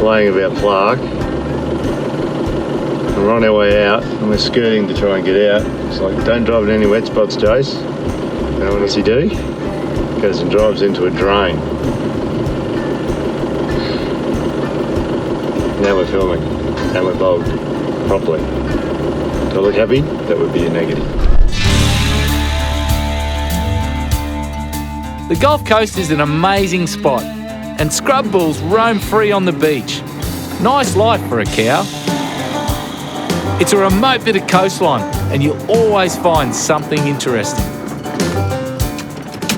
playing about plaque. We're on our way out and we're skirting to try and get out. It's like, don't drive in any wet spots, Jase. And what does he do? Goes and drives into a drain. Now we're filming and we're bogged properly. Do I look happy? That would be a negative. The Gulf Coast is an amazing spot, and scrub bulls roam free on the beach. Nice life for a cow. It's a remote bit of coastline, and you'll always find something interesting.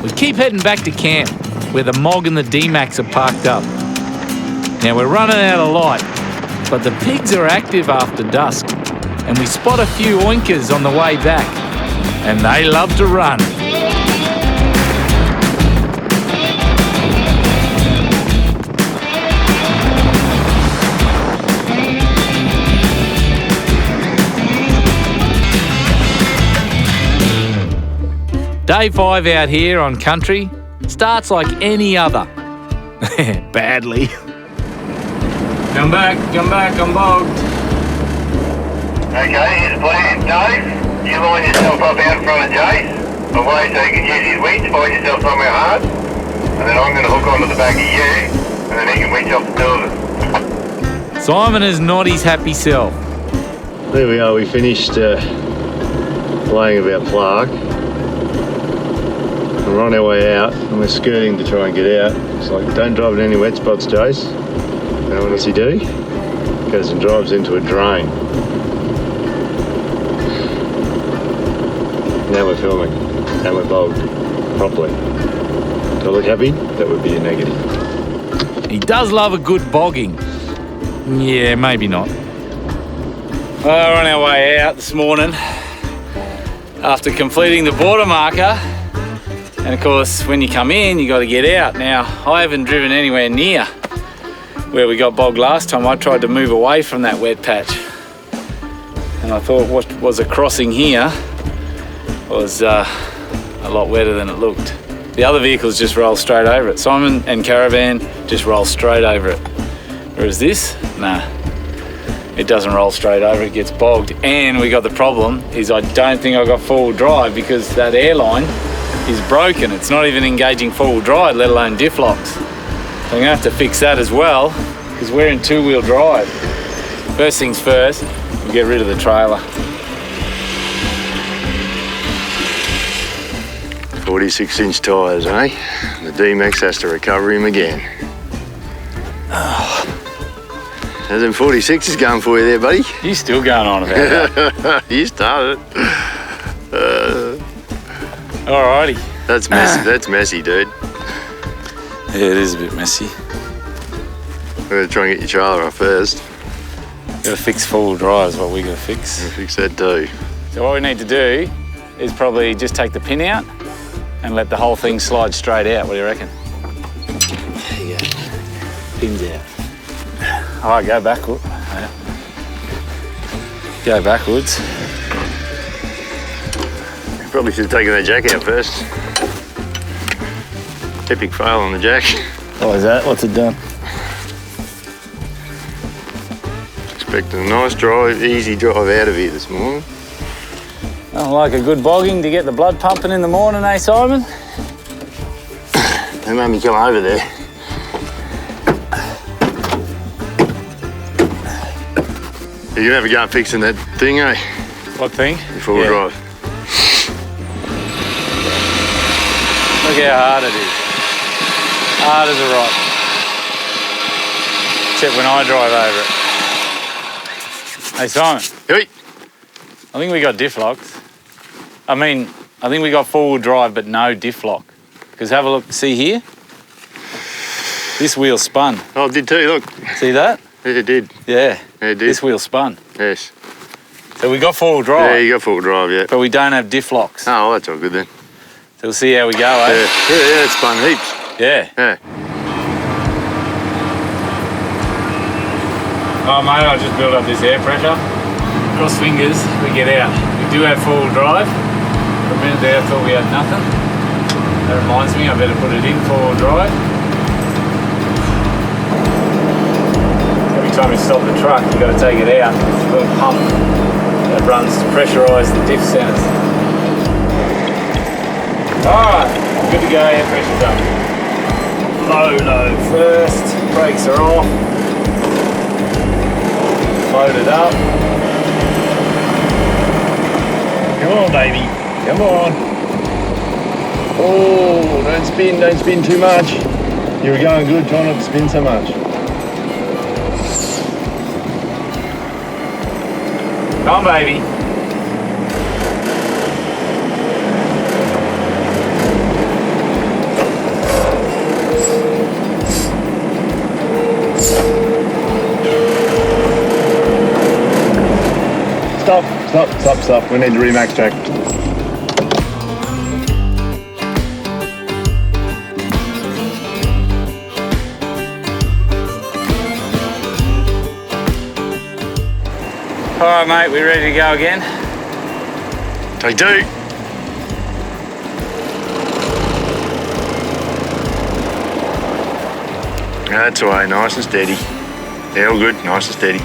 We keep heading back to camp, where the MOG and the D-Max are parked up. Now we're running out of light, but the pigs are active after dusk, and we spot a few oinkers on the way back, and they love to run. Day 5 out here on country starts like any other. Badly. Come back, I'm bogged. Okay, here's the plan. Dave, you line yourself up out in front of Jase, away so you can use his winch, find yourself somewhere hard, and then I'm going to hook onto the back of you, and then he can winch off the two of us. Simon is not his happy self. There we are, we finished playing about plaque. We're on our way out and we're skirting to try and get out. It's like, don't drive in any wet spots, Jase. And what does he do? Goes and drives into a drain. Now we're filming and we're bogged properly. Do I look happy? That would be a negative. He does love a good bogging. Yeah, maybe not. Well, we're on our way out this morning after completing the border marker. And of course, when you come in, you got to get out. Now, I haven't driven anywhere near where we got bogged last time. I tried to move away from that wet patch. And I thought what was a crossing here was a lot wetter than it looked. The other vehicles just roll straight over it. Simon and Caravan just roll straight over it. Whereas this, nah, it doesn't roll straight over, it gets bogged. And we got the problem is I don't think I got four-wheel drive because that airline is broken. It's not even engaging four-wheel drive, let alone diff locks. So I'm gonna have to fix that as well because we're in two-wheel drive. First things first, we'll get rid of the trailer. 46-inch tyres, eh? The D-Max has to recover him again. How's them 46s going for you there, buddy? You still going on about that? You started. Alrighty. That's messy. That's messy, dude. Yeah, it is a bit messy. We're gonna try and get your trailer off first. Gotta fix four-wheel drive is what we gotta fix. We'll fix that too. So what we need to do is probably just take the pin out and let the whole thing slide straight out. What do you reckon? There you go. Pin's out. All right, go backward. Yeah. Go backwards. Probably should have taken that jack out first. Epic fail on the jack. Oh, is that? What's it done? Expecting a nice drive, easy drive out of here this morning. I like a good bogging to get the blood pumping in the morning, eh, Simon? They made me come over there. You're gonna have a go at fixing that thing, eh? What thing? Before we drive. Look how hard it is. Hard as a rock. Except when I drive over it. Hey, Simon. Hey. I think we got diff locks. I think we got four-wheel drive, but no diff lock. Because have a look, see here? This wheel spun. Oh, it did too, look. See that? Yeah, it did. Yeah. Yeah, it did. This wheel spun. Yes. So we got four-wheel drive. Yeah, you got four-wheel drive, yeah. But we don't have diff locks. Oh, well, that's all good then. So we'll see how we go, eh? Yeah, it's spun heaps. Yeah. Yeah. Oh, mate, I just built up this air pressure. Cross fingers, we get out. We do have four-wheel drive. For a minute there, I thought we had nothing. That reminds me, I better put it in four-wheel drive. time you stop the truck, you've got to take it out. It's a little pump that runs to pressurise the diff centers. Alright, good to go, air pressure's up. Low first, brakes are off. Load it up. Come on, baby, come on. Oh, don't spin too much. You were going good, try not to spin so much. Come on, baby. Stop. We need to re-max track. Alright mate, we ready to go again? Take two. That's the way, nice and steady. Yeah, all good, nice and steady.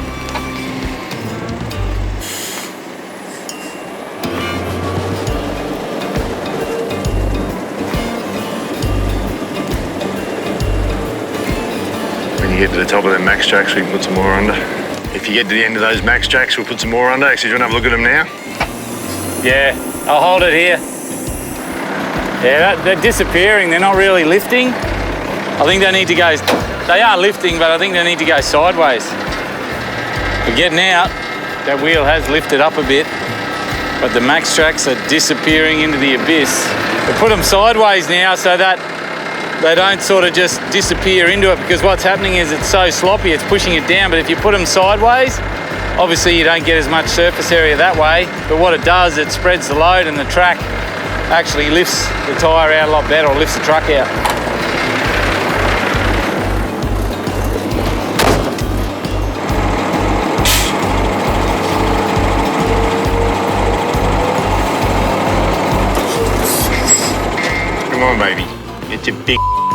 When you get to the top of the max tracks, we can put some more under. If you get to the end of those max tracks, we'll put some more under. Actually, do you want to have a look at them now? Yeah, I'll hold it here. Yeah, they're disappearing. They're not really lifting. I think they need to go, they are lifting, but I think they need to go sideways. We're getting out. That wheel has lifted up a bit, but the max tracks are disappearing into the abyss. We put them sideways now so that they don't sort of just disappear into it, because what's happening is it's so sloppy, it's pushing it down. But if you put them sideways, obviously you don't get as much surface area that way. But what it does, it spreads the load and the track actually lifts the tyre out a lot better, or lifts the truck out. Come on, baby.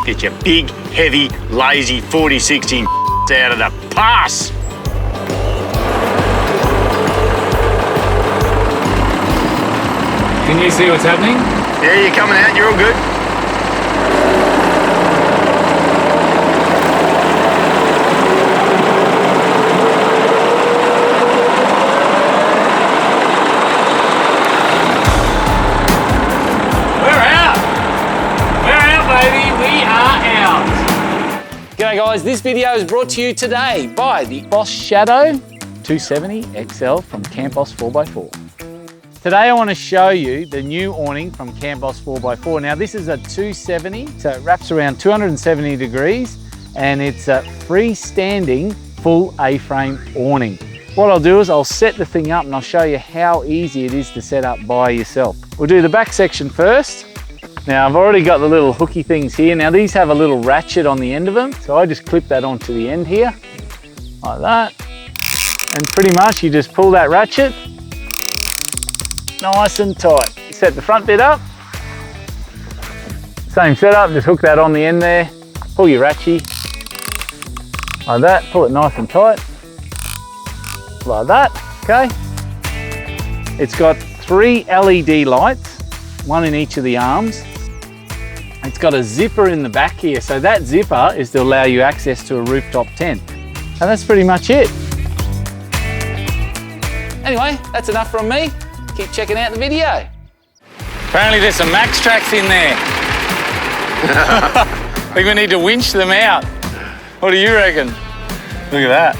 Get your big, heavy, lazy 40-16 out of the pass. Can you see what's happening? Yeah, you're coming out, you're all good. G'day guys, this video is brought to you today by the Boss Shadow 270 XL from Campos 4x4. Today I want to show you the new awning from Campos 4x4. Now this is a 270, so it wraps around 270 degrees and it's a freestanding full A-frame awning. What I'll do is I'll set the thing up and I'll show you how easy it is to set up by yourself. We'll do the back section first. Now I've already got the little hooky things here. Now these have a little ratchet on the end of them. So I just clip that onto the end here, like that. And pretty much you just pull that ratchet, nice and tight. Set the front bit up. Same setup, just hook that on the end there. Pull your ratchet, like that. Pull it nice and tight, like that, okay. It's got 3 LED lights, one in each of the arms. It's got a zipper in the back here, so that zipper is to allow you access to a rooftop tent. And that's pretty much it. Anyway, that's enough from me. Keep checking out the video. Apparently there's some max tracks in there. I think we need to winch them out. What do you reckon? Look at that.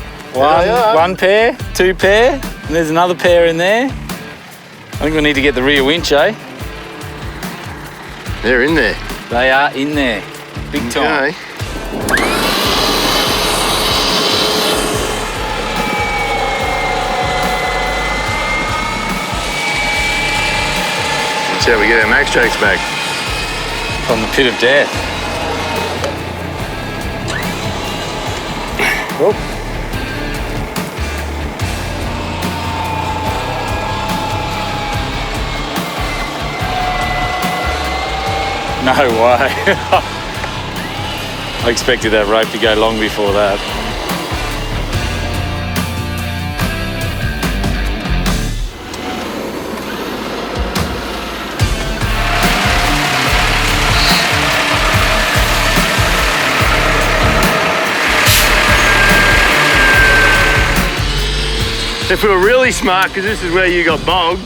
One pair, 2 pair, and there's another pair in there. I think we need to get the rear winch, eh? They're in there. They are in there, big time. Okay. That's how we get our max tracks back. From the pit of death. Whoop. No way. I expected that rope to go long before that. If we were really smart, because this is where you got bogged,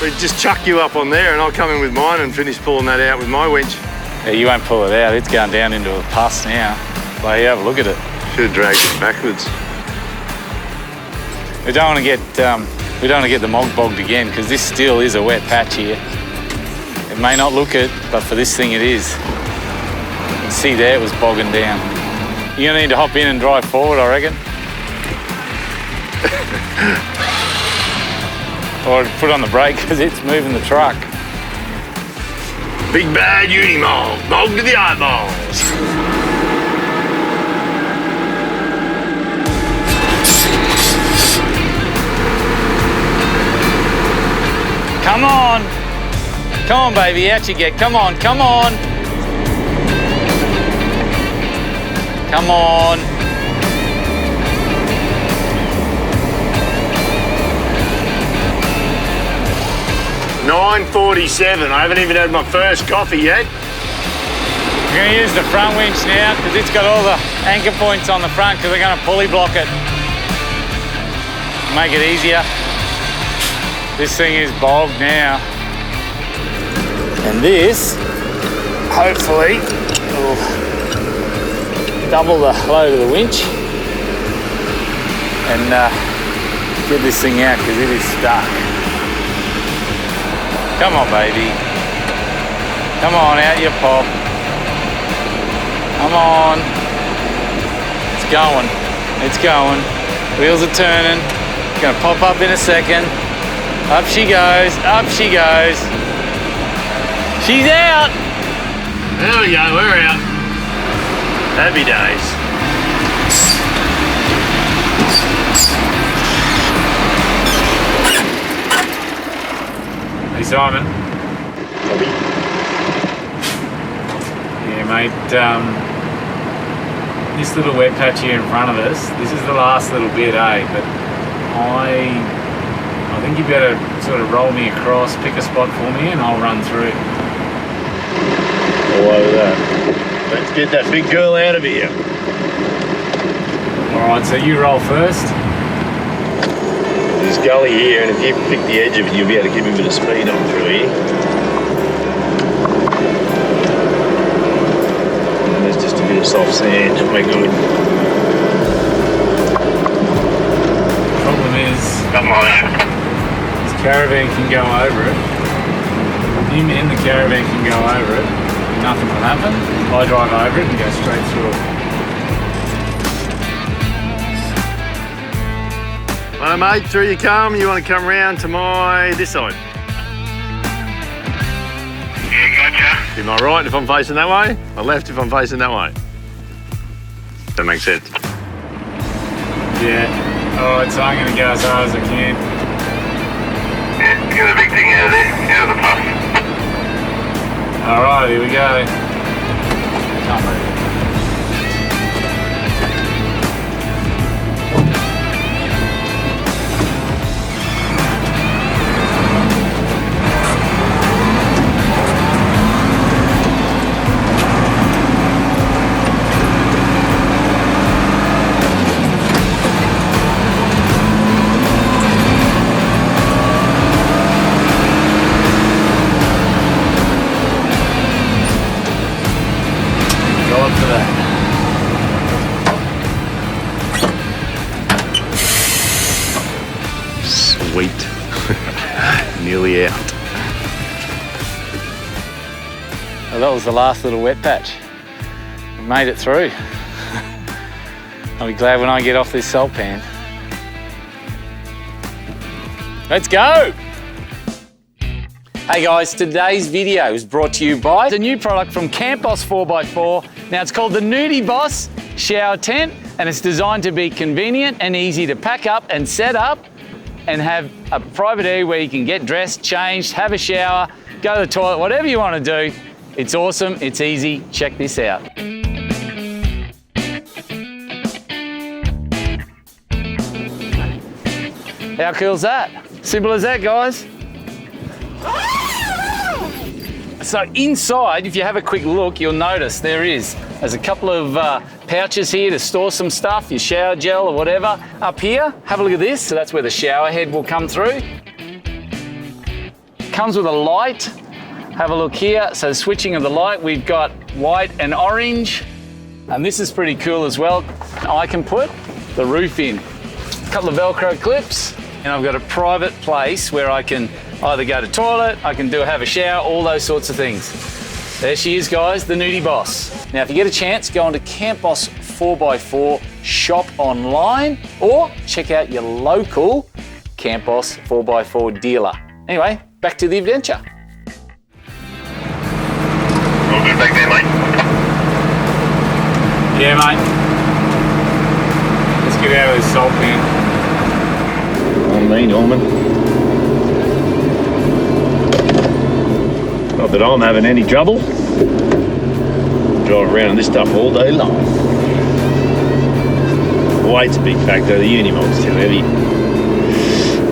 we'd just chuck you up on there and I'll come in with mine and finish pulling that out with my winch. Yeah, you won't pull it out. It's going down into a pus now. Well, yeah, have a look at it. Should have dragged it backwards. We don't want to get the mog bogged again because this still is a wet patch here. It may not look it, but for this thing it is. You can see there it was bogging down. You're gonna need to hop in and drive forward, I reckon. Or put on the brake because it's moving the truck. Big bad Unimog, bogged to the eyeballs. Come on. Come on, baby, out you get. Come on, come on. Come on. $9.47. I haven't even had my first coffee yet. We're going to use the front winch now because it's got all the anchor points on the front because we're going to pulley block it. Make it easier. This thing is bogged now. And this, hopefully, will double the load of the winch and get this thing out because it is stuck. Come on, baby. Come on, out you pop. Come on. It's going. It's going. Wheels are turning. It's gonna pop up in a second. Up she goes. Up she goes. She's out. There we go, we're out. Happy days. Hey Simon. Yeah mate, this little wet patch here in front of us, this is the last little bit, eh? But I think you better sort of roll me across, pick a spot for me and I'll run through. All over that. Let's get that big girl out of here. Alright, so you roll first. There's gully here, and if you pick the edge of it, you'll be able to keep a bit of speed on through here. And there's just a bit of soft sand. We're good. Problem is, this caravan can go over it. You and the caravan can go over it. Nothing will happen. I drive over it and go straight through it. Well, mate, through you come. You want to come round to this side? Yeah, gotcha. To my right if I'm facing that way, my left if I'm facing that way. That makes sense. Yeah. Alright, so I'm going to go as hard as I can. Yeah, get the big thing out of there, out of the puff. Alright, here we go. Come on. Sweet. Nearly out. Well, that was the last little wet patch. We made it through. I'll be glad when I get off this salt pan. Let's go! Hey guys, today's video is brought to you by the new product from Campos 4x4. Now it's called the Nudie Boss Shower Tent, and it's designed to be convenient and easy to pack up and set up and have a private area where you can get dressed, changed, have a shower, go to the toilet, whatever you want to do. It's awesome, it's easy, check this out. How cool is that? Simple as that, guys. So inside, if you have a quick look, you'll notice there's a couple of pouches here to store some stuff, your shower gel or whatever. Up here, have a look at this. So that's where the shower head will come through. Comes with a light. Have a look here. So switching of the light, we've got white and orange. And this is pretty cool as well. I can put the roof in. A couple of Velcro clips, and I've got a private place where I can either go to toilet, I can have a shower, all those sorts of things. There she is, guys, the Nudie Boss. Now, if you get a chance, go on to Camp Boss 4x4 shop online, or check out your local Camp Boss 4x4 dealer. Anyway, back to the adventure. All good back there, mate? Yeah, mate. Let's get out of this salt pan. On me, Norman. Not that I'm having any trouble. Drive around in this stuff all day long. Weight's a big factor. The Unimog's too heavy.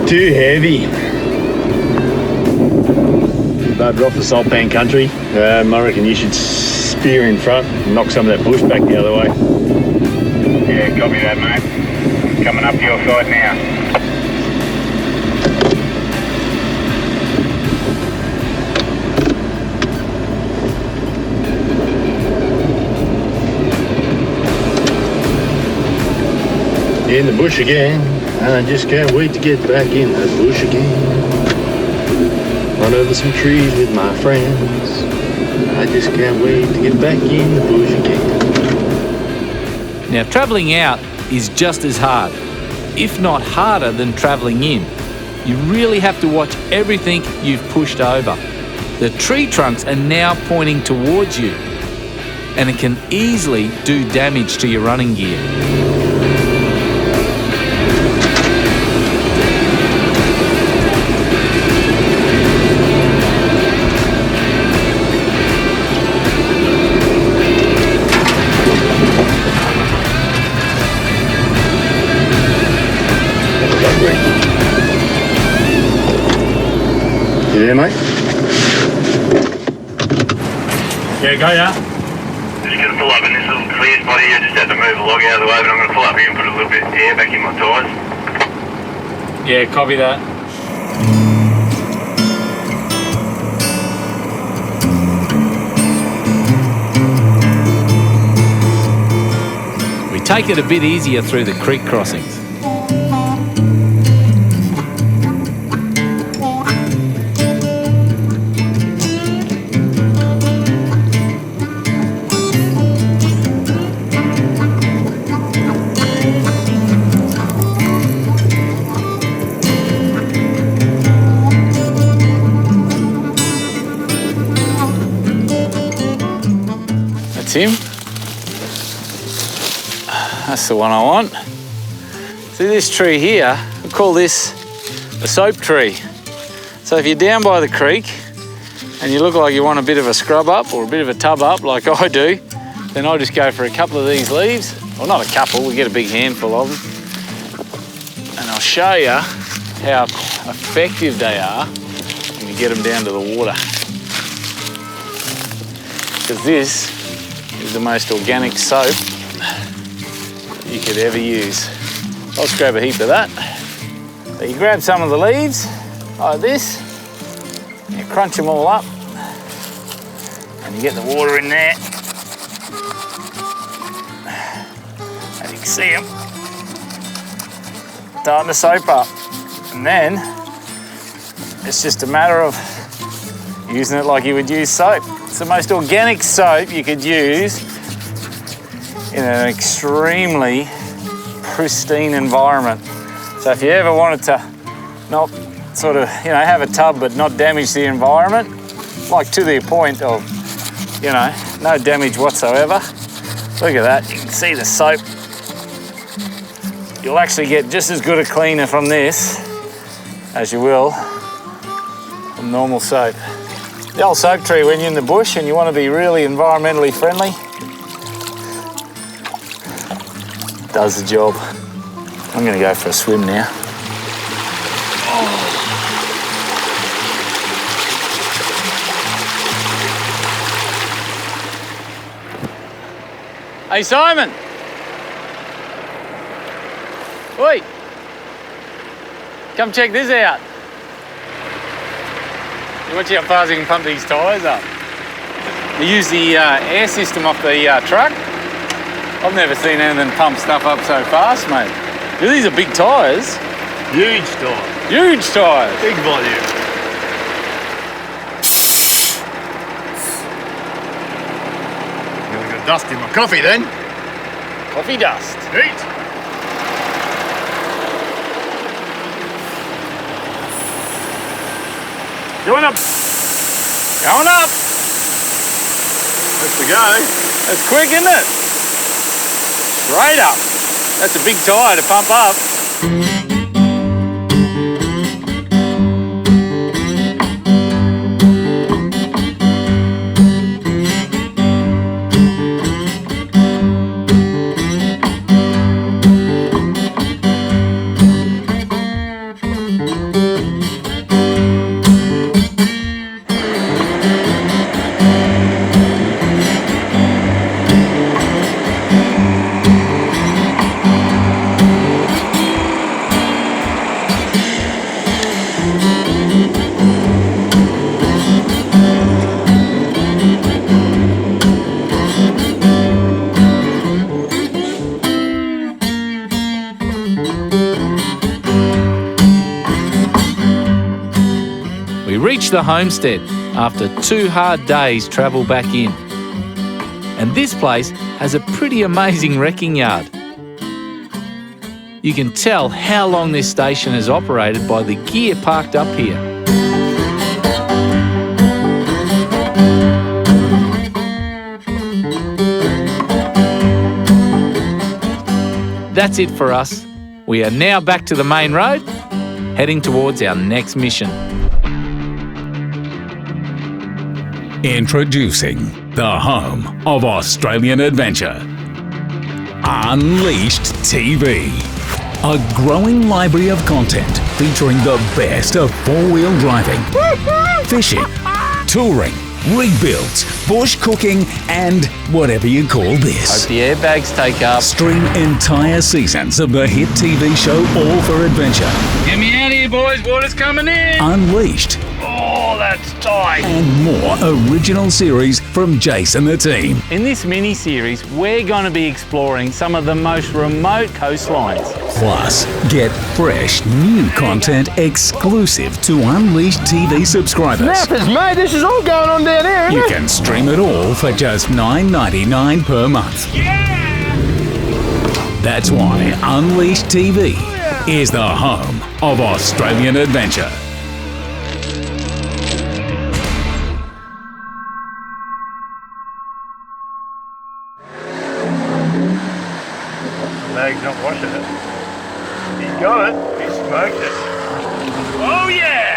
Too heavy. But we're off the salt pan country. I reckon you should spear in front and knock some of that bush back the other way. Yeah, copy that, mate. Coming up your side now. In the bush again. I just can't wait to get back in the bush again. Run over some trees with my friends. I just can't wait to get back in the bush again. Now, travelling out is just as hard, if not harder than travelling in. You really have to watch everything you've pushed over. The tree trunks are now pointing towards you, and it can easily do damage to your running gear. You there, mate? Yeah, go, yeah. Just going to pull up in this little clear spot here. Just had to move a log out of the way, but I'm going to pull up here and put a little bit of air back in my tyres. Yeah, copy that. We take it a bit easier through the creek crossings. Him. That's the one I want. See this tree here, we call this a soap tree. So if you're down by the creek and you look like you want a bit of a scrub up or a bit of a tub up like I do, then I just go for a couple of these leaves. Well, not a couple, we get a big handful of them. And I'll show you how effective they are when you get them down to the water. Because this is the most organic soap you could ever use. I'll just grab a heap of that. So you grab some of the leaves like this, you crunch them all up, and you get the water in there. And you can see them starting to soap up. And then it's just a matter of using it like you would use soap. It's the most organic soap you could use in an extremely pristine environment. So if you ever wanted to not sort of, have a tub but not damage the environment, like to the point of, no damage whatsoever, look at that, you can see the soap. You'll actually get just as good a cleaner from this as you will from normal soap. The old soap tree, when you're in the bush and you want to be really environmentally friendly, does the job. I'm going to go for a swim now. Hey Simon, Wait! Come check this out. Watch how fast you can pump these tyres up. You use the air system off the truck. I've never seen anything pump stuff up so fast, mate. These are big tyres. Huge tyre. Huge tyres. Big volume. Nearly got dust in my coffee then. Coffee dust. Neat. Going up. Going up. Let's go. That's quick, isn't it? Straight up. That's a big tyre to pump up. We reached the homestead after 2 hard days travel back in. And this place has a pretty amazing wrecking yard. You can tell how long this station is operated by the gear parked up here. That's it for us. We are now back to the main road, heading towards our next mission. Introducing the home of Australian adventure, Unleashed TV. A growing library of content featuring the best of four-wheel driving, fishing, touring, rebuilds, bush cooking, and whatever you call this. Hope the airbags take up. Stream entire seasons of the hit TV show All for Adventure. Get me out of here, boys. Water's coming in. Unleashed. Oh, that's tight. And more original series from Jase and the team. In this mini-series, we're going to be exploring some of the most remote coastlines. Plus, get fresh new content exclusive to Unleashed TV subscribers. Snappers, mate, this is all going on down here, You isn't it? can stream it all for just $9.99 per month. Yeah! That's why Unleashed TV is the home of Australian adventure. Mag's not washing it. He's got it. He smoked it. Oh, yeah!